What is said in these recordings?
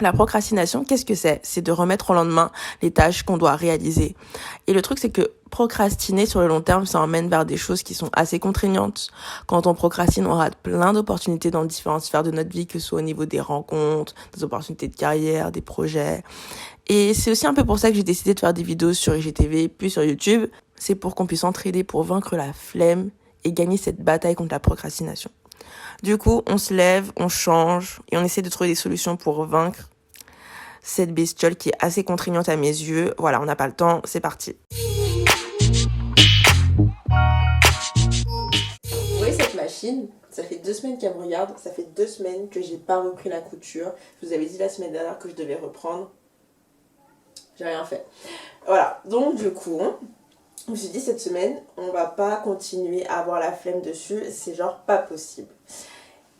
La procrastination, qu'est-ce que c'est? C'est de remettre au lendemain les tâches qu'on doit réaliser. Et le truc, c'est que procrastiner sur le long terme, ça emmène vers des choses qui sont assez contraignantes. Quand on procrastine, on rate plein d'opportunités dans différentes sphères de notre vie, que ce soit au niveau des rencontres, des opportunités de carrière, des projets. Et c'est aussi un peu pour ça que j'ai décidé de faire des vidéos sur IGTV, puis sur YouTube. C'est pour qu'on puisse s'entraider pour vaincre la flemme et gagner cette bataille contre la procrastination. Du coup, on se lève, on change et on essaie de trouver des solutions pour vaincre cette bestiole qui est assez contraignante à mes yeux. Voilà, on n'a pas le temps, c'est parti. Vous voyez cette machine? Ça fait 2 semaines qu'elle me regarde, ça fait 2 semaines que j'ai pas repris la couture. Je vous avais dit la semaine dernière que je devais reprendre. J'ai rien fait. Voilà, donc du coup, je me suis dit cette semaine, on va pas continuer à avoir la flemme dessus, c'est genre pas possible.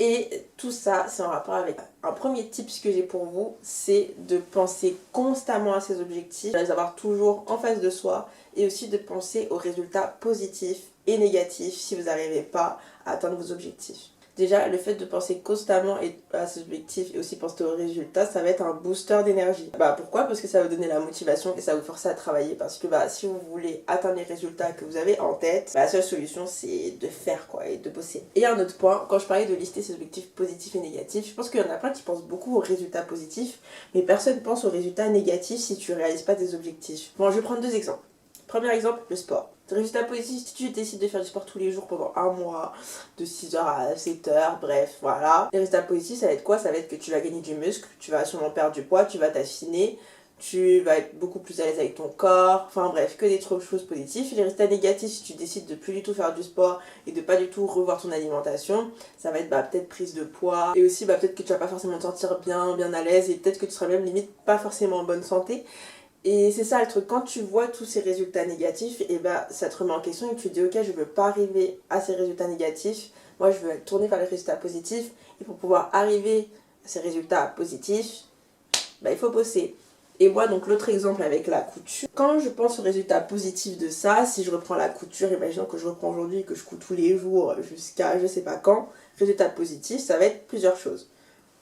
Et tout ça, c'est en rapport avec un premier tip que j'ai pour vous, c'est de penser constamment à ses objectifs, de les avoir toujours en face de soi et aussi de penser aux résultats positifs et négatifs si vous n'arrivez pas à atteindre vos objectifs. Déjà, le fait de penser constamment à ses objectifs et aussi penser aux résultats, ça va être un booster d'énergie. Pourquoi? Parce que ça va vous donner la motivation et ça va vous forcer à travailler. Parce que si vous voulez atteindre les résultats que vous avez en tête, la seule solution c'est de faire et de bosser. Et un autre point, quand je parlais de lister ses objectifs positifs et négatifs, je pense qu'il y en a plein qui pensent beaucoup aux résultats positifs, mais personne pense aux résultats négatifs si tu ne réalises pas tes objectifs. Bon, je vais prendre 2 exemples. Premier exemple, le sport. Résultat positif, si tu décides de faire du sport tous les jours pendant 1 mois, de 6h à 7h, bref, voilà. Les résultats positifs, ça va être quoi? Ça va être que tu vas gagner du muscle, tu vas sûrement perdre du poids, tu vas t'affiner, tu vas être beaucoup plus à l'aise avec ton corps, enfin bref, que des choses positives. Les résultats négatifs, si tu décides de plus du tout faire du sport et de pas du tout revoir ton alimentation, ça va être peut-être prise de poids, et aussi peut-être que tu vas pas forcément te sentir bien à l'aise, et peut-être que tu seras même limite pas forcément en bonne santé. Et c'est ça le truc, quand tu vois tous ces résultats négatifs, et ça te remet en question et tu te dis ok, je veux pas arriver à ces résultats négatifs, moi je veux tourner vers les résultats positifs, et pour pouvoir arriver à ces résultats positifs, il faut bosser. Et moi, donc l'autre exemple avec la couture, quand je pense aux résultats positifs de ça, si je reprends la couture, imaginons que je reprends aujourd'hui et que je couds tous les jours jusqu'à je sais pas quand, résultat positif, ça va être plusieurs choses.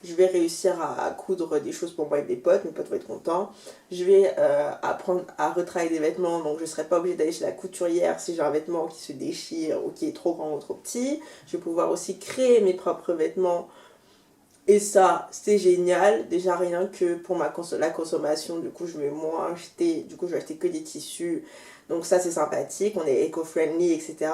Je vais réussir à coudre des choses pour moi et mes potes vont être contents. Je vais apprendre à retravailler des vêtements, donc je ne serai pas obligée d'aller chez la couturière si j'ai un vêtement qui se déchire ou qui est trop grand ou trop petit. Je vais pouvoir aussi créer mes propres vêtements. Et ça, c'est génial. Déjà rien que pour la consommation, du coup je vais moins acheter, je vais acheter que des tissus. Donc ça c'est sympathique, on est éco-friendly, etc.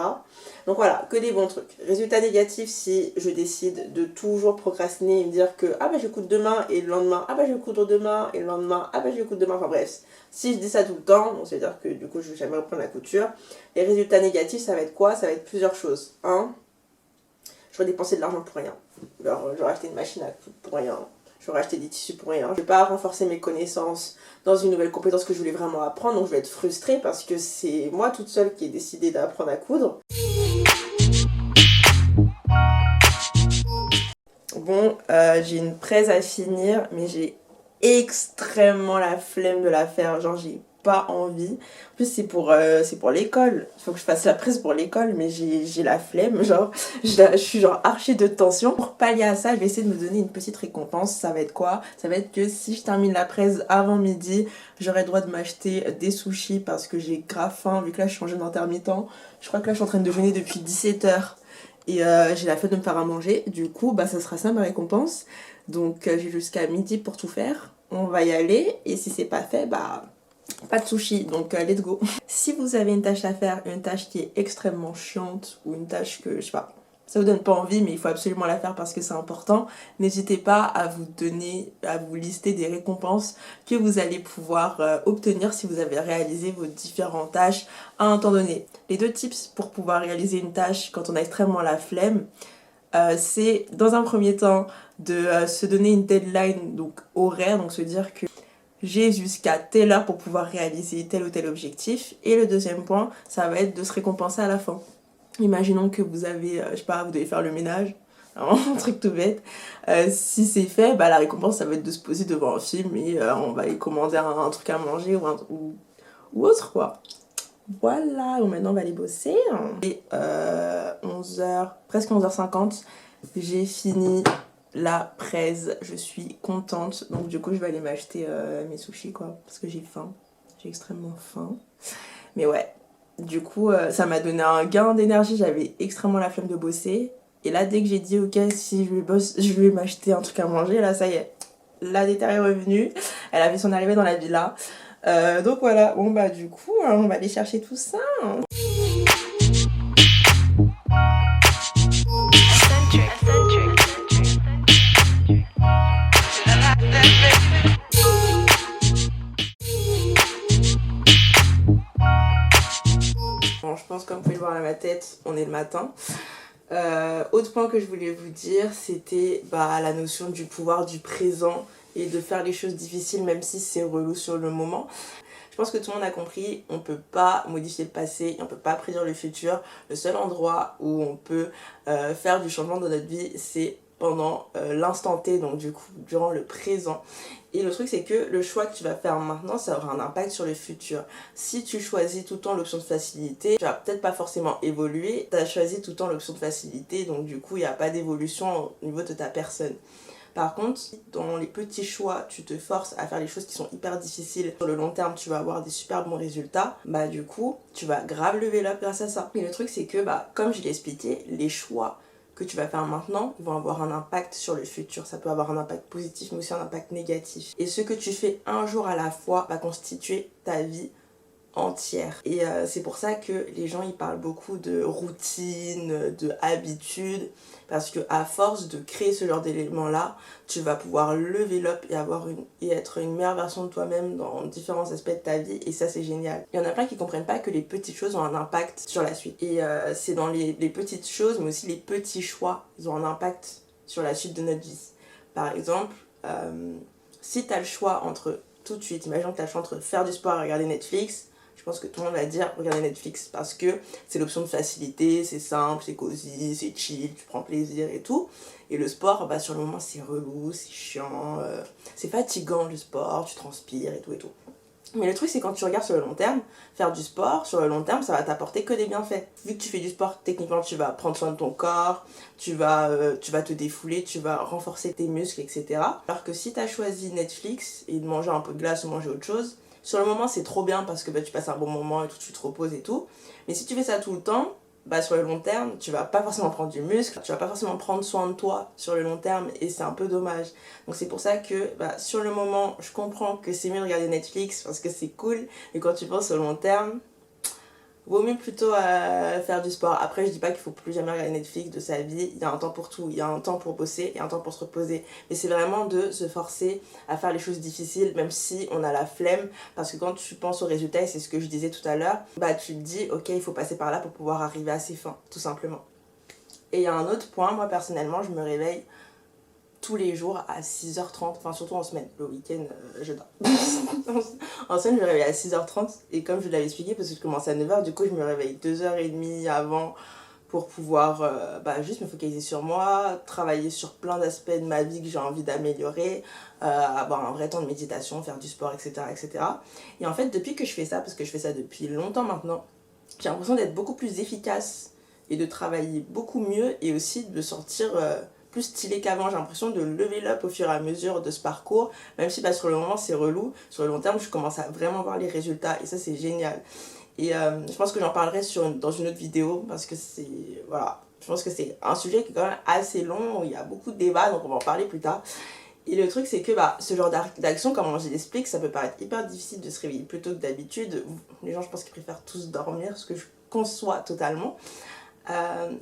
Donc voilà, que des bons trucs. Résultat négatif, si je décide de toujours procrastiner et me dire que je coudre demain et le lendemain, je vais coudre demain et le lendemain, je vais coudre demain, enfin bref. Si je dis ça tout le temps, donc ça veut dire que du coup je vais jamais reprendre la couture. Les résultats négatifs, ça va être quoi? Ça va être plusieurs choses. J'aurais dépensé de l'argent pour rien. J'aurais acheté une machine à coudre pour rien. J'aurais acheté des tissus pour rien. Je vais pas renforcer mes connaissances dans une nouvelle compétence que je voulais vraiment apprendre, donc je vais être frustrée parce que c'est moi toute seule qui ai décidé d'apprendre à coudre. Bon, j'ai une presse à finir, mais j'ai extrêmement la flemme de la faire. Genre, j'ai pas envie. En plus, c'est pour l'école. Il faut que je fasse la presse pour l'école, mais j'ai la flemme. Genre, je suis genre archi de tension. Pour pallier à ça, je vais essayer de me donner une petite récompense. Ça va être quoi? Ça va être que si je termine la presse avant midi, j'aurai le droit de m'acheter des sushis parce que j'ai grave faim, vu que là, je suis en jeûne intermittent. Je crois que là, je suis en train de jeûner depuis 17h. Et j'ai la flemme de me faire à manger. Du coup, ça sera ça ma récompense. Donc, j'ai jusqu'à midi pour tout faire. On va y aller. Et si c'est pas fait, pas de sushi, donc let's go. Si vous avez une tâche à faire, une tâche qui est extrêmement chiante ou une tâche que, je sais pas, ça vous donne pas envie mais il faut absolument la faire parce que c'est important, n'hésitez pas à vous lister des récompenses que vous allez pouvoir obtenir si vous avez réalisé vos différentes tâches à un temps donné. Les 2 tips pour pouvoir réaliser une tâche quand on a extrêmement la flemme, c'est dans un premier temps de se donner une deadline donc horaire, donc se dire que j'ai jusqu'à telle heure pour pouvoir réaliser tel ou tel objectif. Et le deuxième point, ça va être de se récompenser à la fin. Imaginons que vous avez, je sais pas, vous devez faire le ménage, un truc tout bête. Si c'est fait, la récompense, ça va être de se poser devant un film et on va y commander un truc à manger ou autre, quoi. Voilà, donc maintenant on va aller bosser. Et 11h, presque 11h50, j'ai fini la presse, je suis contente. Donc du coup je vais aller m'acheter mes sushis quoi, parce que j'ai faim, j'ai extrêmement faim. Mais ouais, du coup ça m'a donné un gain d'énergie, j'avais extrêmement la flemme de bosser. Et là dès que j'ai dit ok si je vais m'acheter un truc à manger, là ça y est, la déterre est revenue, elle a fait son arrivée dans la villa. Donc voilà, bon bah du coup on va aller chercher tout ça. Bon, je pense comme vous pouvez le voir à ma tête, on est le matin. Autre point que je voulais vous dire, c'était la notion du pouvoir du présent et de faire les choses difficiles même si c'est relou sur le moment. Je pense que tout le monde a compris, on peut pas modifier le passé, on peut pas prédire le futur. Le seul endroit où on peut faire du changement dans notre vie, c'est pendant l'instant T, donc du coup durant le présent. Et le truc c'est que le choix que tu vas faire maintenant, ça aura un impact sur le futur. Si tu choisis tout le temps l'option de facilité, tu vas peut-être pas forcément évoluer. Tu as choisi tout le temps l'option de facilité, donc du coup il n'y a pas d'évolution au niveau de ta personne. Par contre, dans les petits choix, tu te forces à faire les choses qui sont hyper difficiles. Sur le long terme, tu vas avoir des super bons résultats. Du coup, tu vas grave lever up grâce à ça. Et le truc, c'est que, comme je l'ai expliqué, les choix que tu vas faire maintenant vont avoir un impact sur le futur. Ça peut avoir un impact positif, mais aussi un impact négatif. Et ce que tu fais un jour à la fois va constituer ta vie entière. Et c'est pour ça que les gens ils parlent beaucoup de routine, de habitude, parce que à force de créer ce genre d'éléments là, tu vas pouvoir lever up et être une meilleure version de toi-même dans différents aspects de ta vie, et ça c'est génial. Il y en a plein qui comprennent pas que les petites choses ont un impact sur la suite, et c'est dans les petites choses mais aussi les petits choix, ils ont un impact sur la suite de notre vie. Par exemple, si tu as le choix entre tout de suite, imagine que tu as le choix entre faire du sport et regarder Netflix, je pense que tout le monde va dire regarder Netflix parce que c'est l'option de facilité, c'est simple, c'est cosy, c'est chill, tu prends plaisir et tout. Et le sport, sur le moment c'est relou, c'est chiant, c'est fatigant le sport, tu transpires et tout et tout. Mais le truc c'est quand tu regardes sur le long terme, faire du sport sur le long terme ça va t'apporter que des bienfaits. Vu que tu fais du sport, techniquement tu vas prendre soin de ton corps, tu vas te défouler, tu vas renforcer tes muscles, etc. Alors que si tu as choisi Netflix et de manger un peu de glace ou manger autre chose, sur le moment c'est trop bien parce que tu passes un bon moment et tout, tu te reposes et tout. Mais si tu fais ça tout le temps, sur le long terme, tu vas pas forcément prendre du muscle, tu vas pas forcément prendre soin de toi sur le long terme et c'est un peu dommage. Donc c'est pour ça que sur le moment, je comprends que c'est mieux de regarder Netflix parce que c'est cool, mais quand tu penses au long terme, vaut mieux plutôt faire du sport. Après, je dis pas qu'il faut plus jamais regarder Netflix de sa vie. Il y a un temps pour tout. Il y a un temps pour bosser et un temps pour se reposer. Mais c'est vraiment de se forcer à faire les choses difficiles, même si on a la flemme. Parce que quand tu penses aux résultats, et c'est ce que je disais tout à l'heure, tu te dis, ok, il faut passer par là pour pouvoir arriver à ses fins, tout simplement. Et il y a un autre point, moi personnellement, je me réveille tous les jours à 6h30, enfin surtout en semaine, le week-end je dors. En semaine je me réveille à 6h30 et comme je l'avais expliqué parce que je commence à 9h, du coup je me réveille 2h30 avant pour pouvoir juste me focaliser sur moi, travailler sur plein d'aspects de ma vie que j'ai envie d'améliorer, avoir un vrai temps de méditation, faire du sport, etc., etc. Et en fait depuis que je fais ça, parce que je fais ça depuis longtemps maintenant, j'ai l'impression d'être beaucoup plus efficace et de travailler beaucoup mieux et aussi de me sentir plus stylé qu'avant. J'ai l'impression de lever up au fur et à mesure de ce parcours, même si sur le moment c'est relou, sur le long terme je commence à vraiment voir les résultats et ça c'est génial. Et je pense que j'en parlerai dans une autre vidéo parce que c'est, voilà, je pense que c'est un sujet qui est quand même assez long, où il y a beaucoup de débats, donc on va en parler plus tard. Et le truc c'est que ce genre d'action, comme je l'explique, ça peut paraître hyper difficile de se réveiller plus tôt que d'habitude. Les gens je pense qu'ils préfèrent tous dormir, ce que je conçois totalement.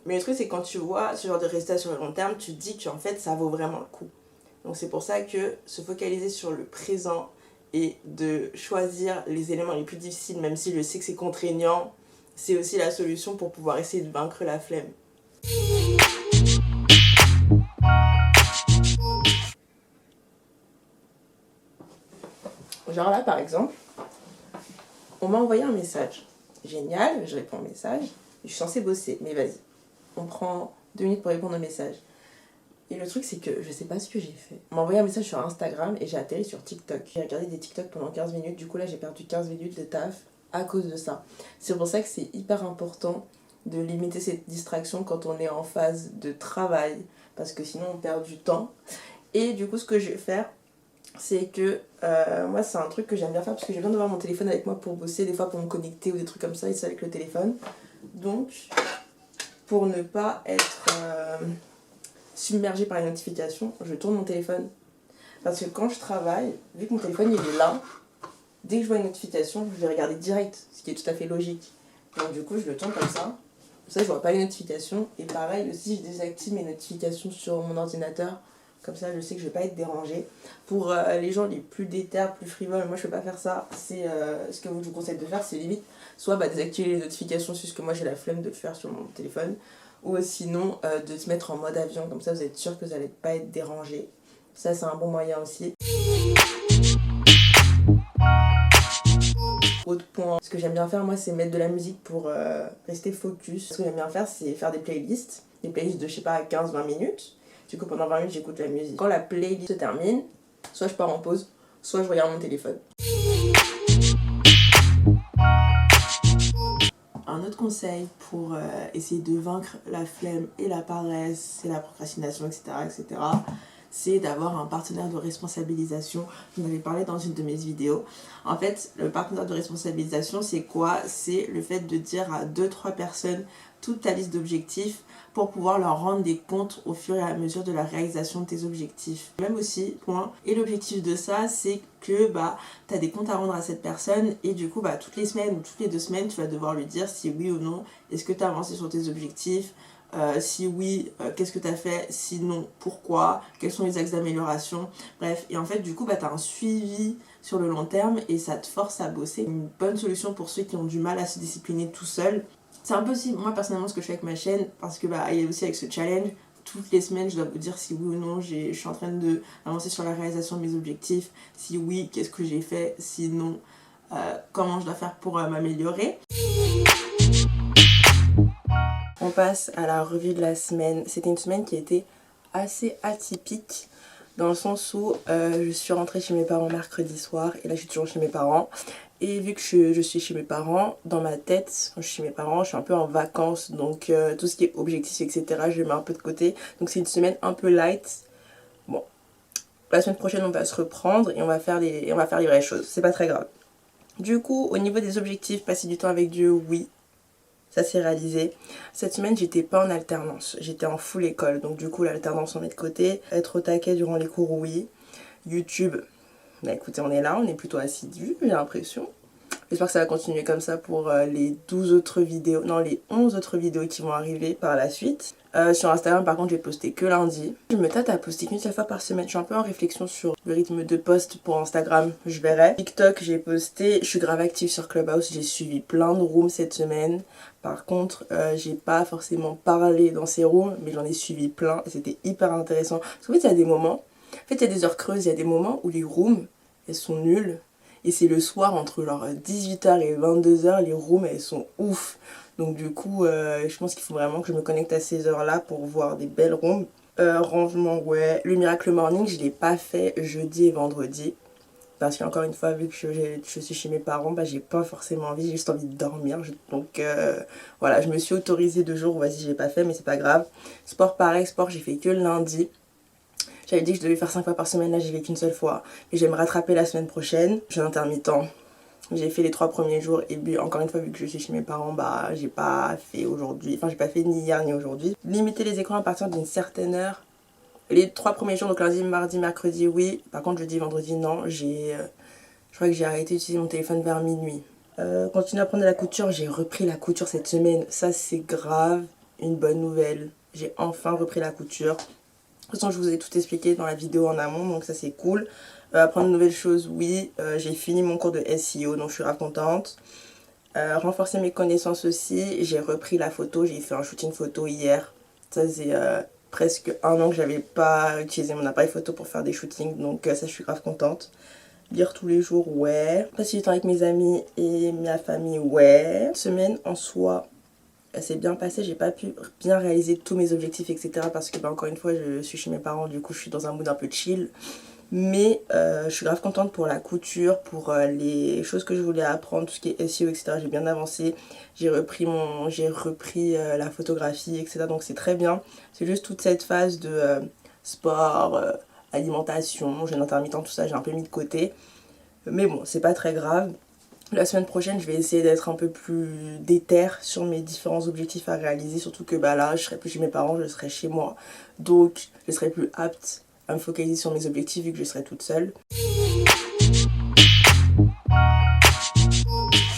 Mais le truc c'est que quand tu vois ce genre de résultats sur le long terme, tu te dis qu'en fait ça vaut vraiment le coup. Donc c'est pour ça que se focaliser sur le présent et de choisir les éléments les plus difficiles, même si je sais que c'est contraignant, c'est aussi la solution pour pouvoir essayer de vaincre la flemme. Genre là par exemple, on m'a envoyé un message. Génial, je réponds au message. Je suis censée bosser, mais vas-y. On prend 2 minutes pour répondre au message. Et le truc, c'est que je sais pas ce que j'ai fait. On m'a envoyé un message sur Instagram et j'ai atterri sur TikTok. J'ai regardé des TikTok pendant 15 minutes. Du coup, là, j'ai perdu 15 minutes de taf à cause de ça. C'est pour ça que c'est hyper important de limiter cette distraction quand on est en phase de travail, parce que sinon on perd du temps. Et du coup, ce que je vais faire, c'est que moi, c'est un truc que j'aime bien faire parce que j'ai besoin d'avoir mon téléphone avec moi pour bosser, des fois pour me connecter ou des trucs comme ça, et c'est avec le téléphone. Donc, pour ne pas être submergée par les notifications, je tourne mon téléphone. Parce que quand je travaille, vu que mon téléphone il est là, dès que je vois une notification, je vais regarder direct, ce qui est tout à fait logique. Donc du coup, je le tourne comme ça. Comme ça, je vois pas les notifications. Et pareil aussi, je désactive mes notifications sur mon ordinateur. Comme ça, je sais que je vais pas être dérangée. Pour les gens les plus déter, plus frivoles, moi je peux pas faire ça. C'est ce que je vous conseille de faire, c'est limite soit désactiver les notifications, c'est ce que moi j'ai la flemme de le faire sur mon téléphone, ou sinon de se mettre en mode avion. Comme ça, vous êtes sûr que vous n'allez pas être dérangé. Ça, c'est un bon moyen aussi. Autre point, ce que j'aime bien faire moi, c'est mettre de la musique pour rester focus. Ce que j'aime bien faire, c'est faire des playlists de je sais pas 15-20 minutes. Du coup, pendant 20 minutes, j'écoute la musique. Quand la playlist se termine, soit je pars en pause, soit je regarde mon téléphone. Un autre conseil pour essayer de vaincre la flemme et la paresse et la procrastination, etc., c'est d'avoir un partenaire de responsabilisation. J'en avais parlé dans une de mes vidéos. En fait, le partenaire de responsabilisation, c'est quoi? C'est le fait de dire à 2-3 personnes toute ta liste d'objectifs pour pouvoir leur rendre des comptes au fur et à mesure de la réalisation de tes objectifs. Même aussi, point. Et l'objectif de ça, c'est que tu as des comptes à rendre à cette personne et du coup, toutes les semaines ou toutes les 2 semaines, tu vas devoir lui dire si oui ou non, est-ce que tu as avancé sur tes objectifs. Si oui, qu'est-ce que tu as fait? Sinon, pourquoi? Quels sont les axes d'amélioration? Bref, et en fait, du coup, tu as un suivi sur le long terme et ça te force à bosser. Une bonne solution pour ceux qui ont du mal à se discipliner tout seuls. C'est un peu aussi, moi personnellement, ce que je fais avec ma chaîne, parce que il y a aussi avec ce challenge, toutes les semaines, je dois vous dire si oui ou non je suis en train d'avancer sur la réalisation de mes objectifs. Si oui, qu'est-ce que j'ai fait? Sinon, comment je dois faire pour m'améliorer. On passe à la revue de la semaine. C'était une semaine qui était assez atypique dans le sens où je suis rentrée chez mes parents mercredi soir et là je suis toujours chez mes parents. Et vu que je suis chez mes parents, dans ma tête, quand je suis chez mes parents, je suis un peu en vacances. Donc tout ce qui est objectif, etc., je le mets un peu de côté. Donc c'est une semaine un peu light. Bon, la semaine prochaine on va se reprendre et on va faire les vraies choses. C'est pas très grave. Du coup, au niveau des objectifs, passer du temps avec Dieu, oui. Ça s'est réalisé. Cette semaine, j'étais pas en alternance. J'étais en full école. Donc du coup, l'alternance, on met de côté. Être au taquet durant les cours, oui. YouTube, écoutez, on est là. On est plutôt assidus, j'ai l'impression. J'espère que ça va continuer comme ça pour les 11 autres vidéos qui vont arriver par la suite. Sur Instagram, par contre, je vais poster que lundi. Je me tâte à poster qu'une seule fois par semaine. Je suis un peu en réflexion sur le rythme de post pour Instagram. Je verrai. TikTok, j'ai posté. Je suis grave active sur Clubhouse. J'ai suivi plein de rooms cette semaine. Par contre, j'ai pas forcément parlé dans ces rooms, mais j'en ai suivi plein. Et c'était hyper intéressant. Parce qu'en fait, il y a des moments. En fait, il y a des heures creuses. Il y a des moments où les rooms, elles sont nulles. Et c'est le soir entre 18h et 22h, les rooms elles sont ouf. Donc du coup, je pense qu'il faut vraiment que je me connecte à ces heures-là pour voir des belles rooms. Rangement, ouais. Le Miracle Morning, je ne l'ai pas fait jeudi et vendredi. Parce qu'encore une fois, vu que je suis chez mes parents, j'ai pas forcément envie, j'ai juste envie de dormir. Donc voilà, je me suis autorisée 2 jours où vas-y, j'ai pas fait, mais c'est pas grave. Sport pareil, sport j'ai fait que le lundi. J'avais dit que je devais faire 5 fois par semaine, là j'y vais qu'une seule fois. Et je vais me rattraper la semaine prochaine. Je suis intermittent. J'ai fait les 3 premiers jours et puis encore une fois vu que je suis chez mes parents, j'ai pas fait aujourd'hui. Enfin j'ai pas fait ni hier ni aujourd'hui. Limiter les écrans à partir d'une certaine heure. Les 3 premiers jours, donc lundi, mardi, mercredi, oui. Par contre jeudi, vendredi, non. Je crois que j'ai arrêté d'utiliser mon téléphone vers minuit. Continuer à apprendre la couture, j'ai repris la couture cette semaine. Ça c'est grave, une bonne nouvelle. J'ai enfin repris la couture. De toute façon, je vous ai tout expliqué dans la vidéo en amont, donc ça c'est cool. Apprendre de nouvelles choses, oui. J'ai fini mon cours de SEO, donc je suis grave contente. Renforcer mes connaissances aussi. J'ai repris la photo, j'ai fait un shooting photo hier. Ça c'est presque 1 an que j'avais pas utilisé mon appareil photo pour faire des shootings, donc ça je suis grave contente. Lire tous les jours, ouais. Passer du temps avec mes amis et ma famille, ouais. Semaine en soi, elle s'est bien passée, j'ai pas pu bien réaliser tous mes objectifs, etc. Parce que encore une fois, je suis chez mes parents, du coup je suis dans un mood un peu chill. Mais je suis grave contente pour la couture, pour les choses que je voulais apprendre, tout ce qui est SEO, etc. J'ai bien avancé. J'ai repris la photographie, etc. Donc c'est très bien. C'est juste toute cette phase de sport, alimentation, jeûne intermittent, tout ça, j'ai un peu mis de côté. Mais bon, c'est pas très grave. La semaine prochaine, je vais essayer d'être un peu plus déter sur mes différents objectifs à réaliser. Surtout que là, je serai plus chez mes parents, je serai chez moi. Donc, je serai plus apte à me focaliser sur mes objectifs vu que je serai toute seule.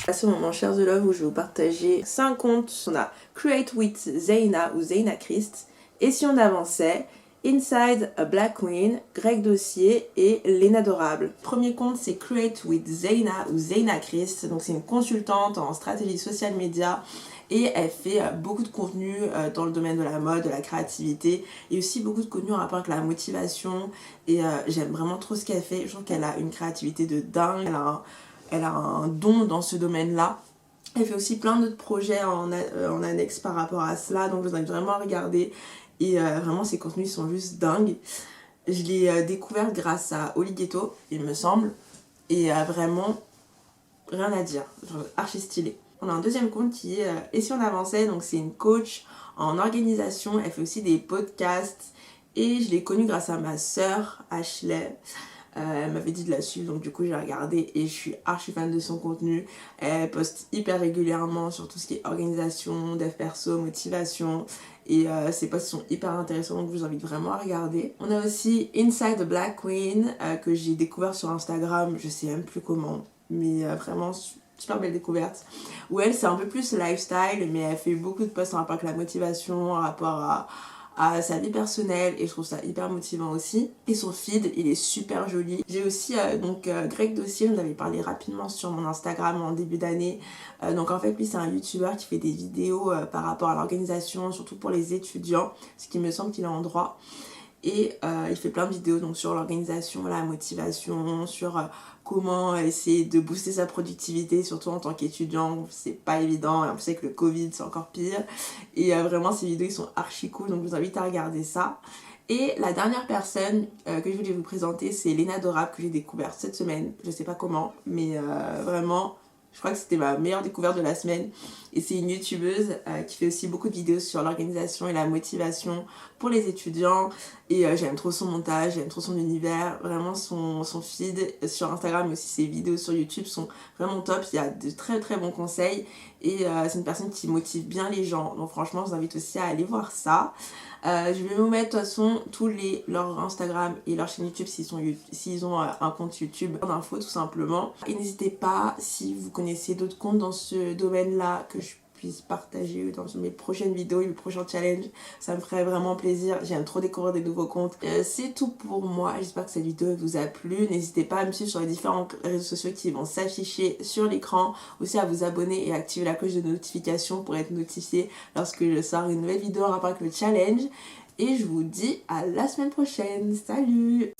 À ce moment, chers The Love, où je vais vous partager 5 comptes. On a Create with Zaina ou Zaina Christ. Et si on avançait, Inside a Black Queen, Greg Dossier et L'Inadorable. Premier compte, c'est Create with Zaina ou Zaina Christ. Donc c'est une consultante en stratégie social media et elle fait beaucoup de contenu dans le domaine de la mode, de la créativité et aussi beaucoup de contenu en rapport avec la motivation. Et j'aime vraiment trop ce qu'elle fait. Je trouve qu'elle a une créativité de dingue. Elle a un don dans ce domaine-là. Elle fait aussi plein d'autres projets en annexe par rapport à cela. Donc je vous invite vraiment à regarder. Et vraiment, ses contenus sont juste dingues. Je l'ai découverte grâce à Oli Ghetto, il me semble. Et vraiment, rien à dire. Genre, archi stylé. On a un deuxième compte qui est Et si on avançait. Donc c'est une coach en organisation. Elle fait aussi des podcasts. Et je l'ai connue grâce à ma sœur, Ashley. Elle m'avait dit de la suivre, donc du coup j'ai regardé et je suis archi fan de son contenu. Elle poste hyper régulièrement sur tout ce qui est organisation, dev perso, motivation. Et ses posts sont hyper intéressants, donc je vous invite vraiment à regarder. On a aussi Inside the Black Queen que j'ai découvert sur Instagram, je sais même plus comment, mais vraiment super belle découverte. Où elle, c'est un peu plus lifestyle, mais elle fait beaucoup de posts en rapport avec la motivation, en rapport à sa vie personnelle, et je trouve ça hyper motivant aussi. Et son feed, il est super joli. J'ai aussi Greg Dossier, je vous avais parlé rapidement sur mon Instagram en début d'année. Donc en fait lui c'est un youtubeur qui fait des vidéos par rapport à l'organisation, surtout pour les étudiants, ce qui me semble qu'il est en droit. Et il fait plein de vidéos donc sur l'organisation, la motivation, sur comment essayer de booster sa productivité, surtout en tant qu'étudiant, c'est pas évident, et en plus avec le Covid c'est encore pire. Et vraiment ces vidéos ils sont archi cool, donc je vous invite à regarder ça. Et la dernière personne que je voulais vous présenter, c'est L'Inadorable que j'ai découverte cette semaine, je sais pas comment, mais vraiment je crois que c'était ma meilleure découverte de la semaine. Et c'est une youtubeuse qui fait aussi beaucoup de vidéos sur l'organisation et la motivation pour les étudiants. Et j'aime trop son montage, j'aime trop son univers. Vraiment son feed sur Instagram mais aussi ses vidéos sur YouTube sont vraiment top. Il y a de très très bons conseils. Et c'est une personne qui motive bien les gens. Donc franchement je vous invite aussi à aller voir ça. Je vais vous mettre de toute façon leur Instagram et leur chaîne YouTube s'ils ont un compte YouTube d'infos tout simplement. Et n'hésitez pas, si vous connaissez d'autres comptes dans ce domaine là, que je puisse partager dans mes prochaines vidéos et mes prochains challenges, ça me ferait vraiment plaisir. J'aime trop découvrir des nouveaux comptes. C'est tout pour moi, j'espère que cette vidéo vous a plu. N'hésitez pas à me suivre sur les différents réseaux sociaux qui vont s'afficher sur l'écran, aussi à vous abonner et activer la cloche de notification pour être notifié lorsque je sors une nouvelle vidéo en rapport avec le challenge. Et je vous dis à la semaine prochaine. Salut!